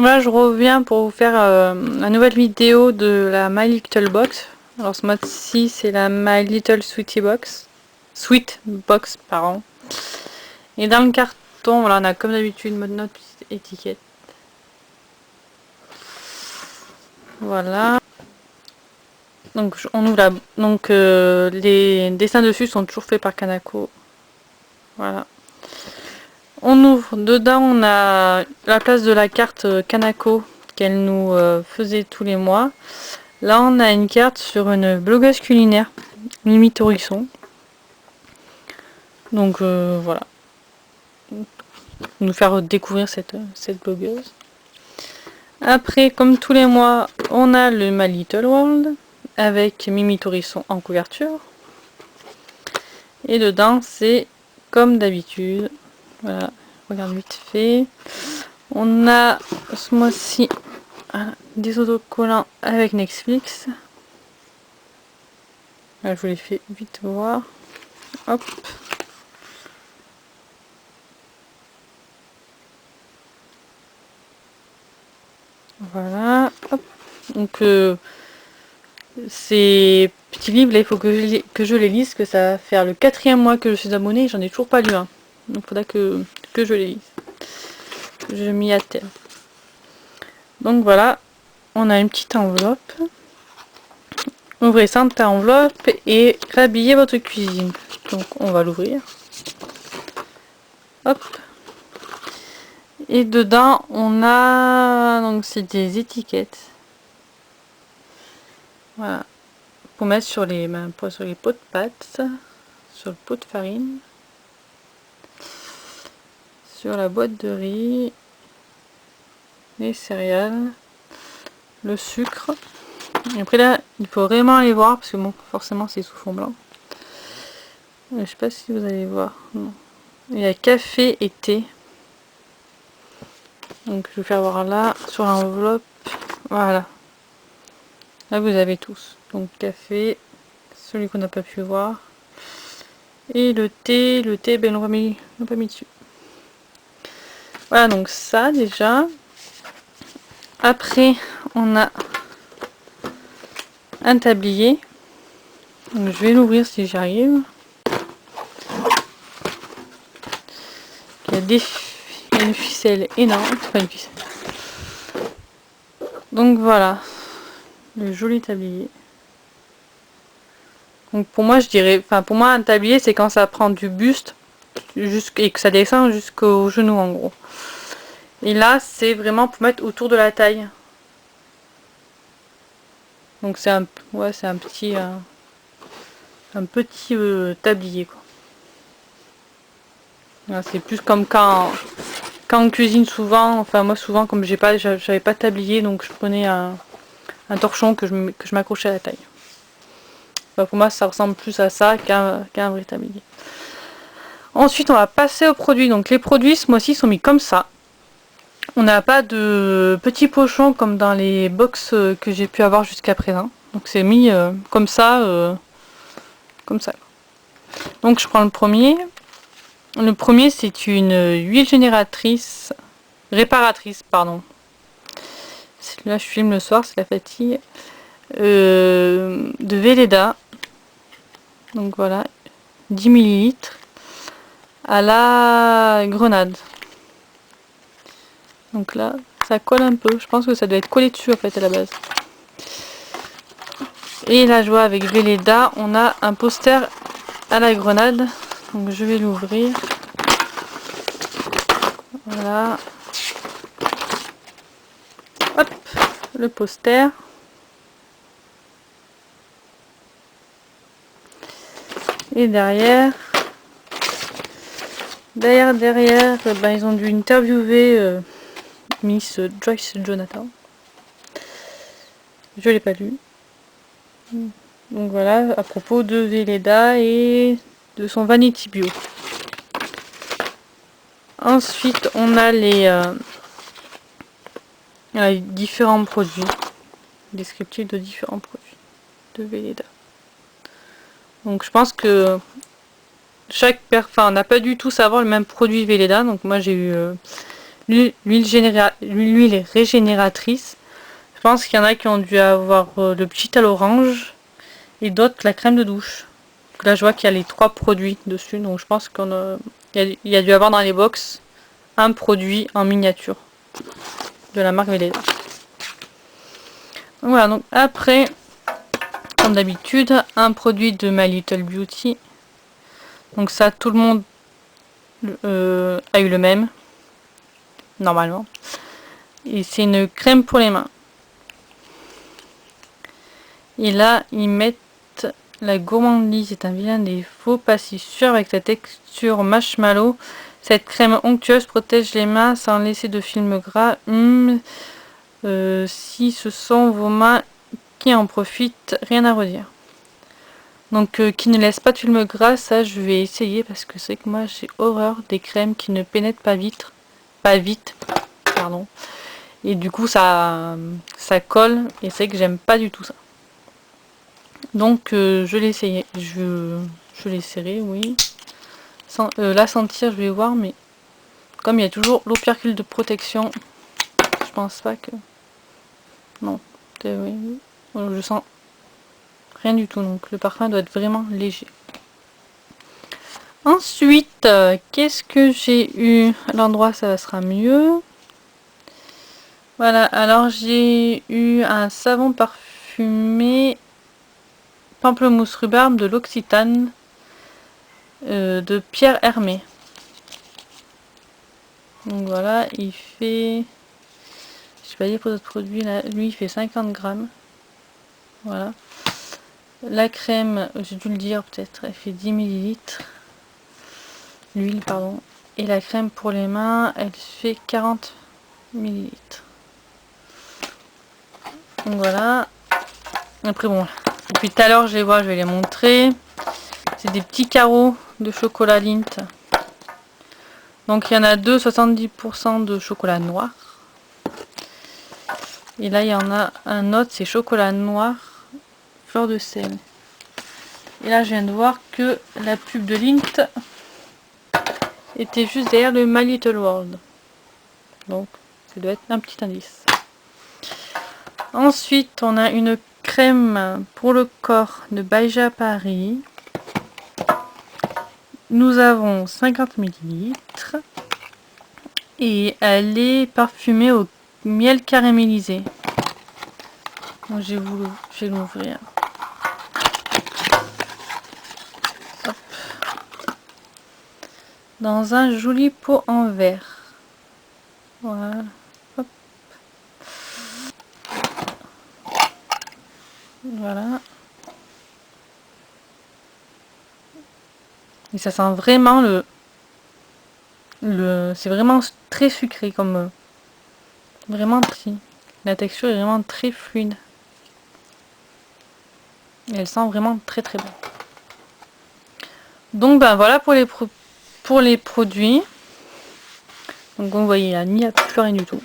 Là je reviens pour vous faire la nouvelle vidéo de la My Little Box. Alors ce mois-ci c'est la My Little Sweetie Box. Sweet Box, pardon. Et dans le carton, voilà, on a comme d'habitude notre petite étiquette. Voilà. Donc on ouvre la... Donc les dessins dessus sont toujours faits par Kanako. Voilà. On ouvre, dedans on a la place de la carte Kanako qu'elle nous faisait tous les mois. Là on a une carte sur une blogueuse culinaire, Mimi Torisson. Donc voilà, nous faire découvrir cette blogueuse. Après, comme tous les mois, on a le My Little World avec Mimi Torisson en couverture. Et dedans c'est comme d'habitude. Voilà, regarde vite fait. On a ce mois-ci des autocollants avec Netflix. Là, je vous les fais vite voir. Hop. Voilà. Hop. Donc ces petits livres là, il faut que je les lise, que ça va faire le 4e mois que je suis abonnée et j'en ai toujours pas lu un. Donc il faudra que je les lise. Je m'y attelle. Donc voilà, on a une petite enveloppe. Ouvrez cette enveloppe et rhabillez votre cuisine. Donc on va l'ouvrir. Hop. Et dedans on a, donc c'est des étiquettes. Voilà. Pour mettre sur les pots de pâtes, sur le pot de farine, sur la boîte de riz, les céréales, le sucre. Et après là, il faut vraiment aller voir parce que bon, forcément c'est sous fond blanc. Je sais pas si vous allez voir. Non. Il y a café et thé. Donc je vais faire voir là sur l'enveloppe. Voilà. Là vous avez tous. Donc café, celui qu'on n'a pas pu voir. Et le thé, ben on l'a pas mis dessus. Voilà, donc ça déjà. Après on a un tablier. Donc, je vais l'ouvrir si j'y arrive. Il y a une ficelle énorme. C'est pas une ficelle. Donc voilà, le joli tablier. Donc pour moi je dirais, pour moi un tablier c'est quand ça prend du buste et que ça descend jusqu'au genou en gros. Et là c'est vraiment pour mettre autour de la taille. Donc c'est un petit tablier quoi. C'est plus comme quand on cuisine souvent, moi souvent comme j'avais pas de tablier, donc je prenais un torchon que je m'accrochais à la taille. Pour moi ça ressemble plus à ça qu'un vrai tablier. Ensuite on va passer aux produits. Donc les produits ce mois-ci sont mis comme ça. On n'a pas de petits pochons comme dans les box que j'ai pu avoir jusqu'à présent. Donc c'est mis comme ça. Donc je prends le premier. Le premier c'est une huile réparatrice, pardon. Là je filme le soir, c'est la fatigue. De Velleda. Donc voilà, 10 ml à la grenade. Donc là, ça colle un peu. Je pense que ça doit être collé dessus en fait à la base. Et là, je vois avec Velleda, on a un poster à la grenade. Donc je vais l'ouvrir. Voilà. Hop, le poster. Et derrière, ils ont dû interviewer Miss Joyce Jonathan. Je l'ai pas lu. Donc voilà, à propos de Velleda et de son Vanity Bio. Ensuite, on a les différents produits. Descriptif de différents produits de Velleda. Donc je pense que on n'a pas du tout savoir le même produit Velleda. Donc moi j'ai eu l'huile régénératrice. Je pense qu'il y en a qui ont dû avoir le petit à l'orange et d'autres la crème de douche. Donc là je vois qu'il y a les 3 produits dessus, donc je pense il y a dû avoir dans les box un produit en miniature de la marque Veleda. Voilà, donc après, comme d'habitude, un produit de My Little Beauty. Donc ça, tout le monde a eu le même, normalement. Et c'est une crème pour les mains. Et là, ils mettent la gourmandise est un vilain défaut, pas si sûr avec sa texture marshmallow. Cette crème onctueuse protège les mains sans laisser de film gras. Si ce sont vos mains qui en profitent, rien à redire. Donc qui ne laisse pas de film gras, ça je vais essayer parce que c'est que moi j'ai horreur des crèmes qui ne pénètrent pas vite. Pardon. Et du coup ça colle et c'est que j'aime pas du tout ça. Donc je l'ai essayé. Je l'essayerai, oui. Sans la sentir, je vais voir, mais comme il y a toujours l'opercule de protection, je pense pas que... Non. Oui. Je sens rien du tout, donc le parfum doit être vraiment léger. Ensuite, qu'est-ce que j'ai eu? À l'endroit, ça sera mieux. Voilà, alors j'ai eu un savon parfumé pamplemousse rhubarbe de l'Occitane de Pierre Hermé. Donc voilà, il fait... Je sais pas dire pour d'autres produits, là, lui il fait 50 grammes. Voilà. La crème, j'ai dû le dire peut-être, elle fait 10 millilitres. L'huile, pardon. Et la crème pour les mains, elle fait 40 millilitres. Donc voilà. Après bon, depuis tout à l'heure je les vois, je vais les montrer. C'est des petits carreaux de chocolat Lindt. Donc il y en a deux, 70% de chocolat noir. Et là il y en a un autre, c'est chocolat noir, fleur de sel. Et là je viens de voir que la pub de Lindt était juste derrière le My Little World. Donc ça doit être un petit indice. Ensuite on a une crème pour le corps de Baija Paris. Nous avons 50 ml. Et elle est parfumée au miel caramélisé. Donc je vais l'ouvrir. Dans un joli pot en verre. Voilà. Hop. Voilà. Et ça sent vraiment c'est vraiment très sucré comme vraiment très. La texture est vraiment très fluide. Et elle sent vraiment très très bon. Donc ben voilà pour les produits. Donc vous voyez, il n'y a plus rien du tout.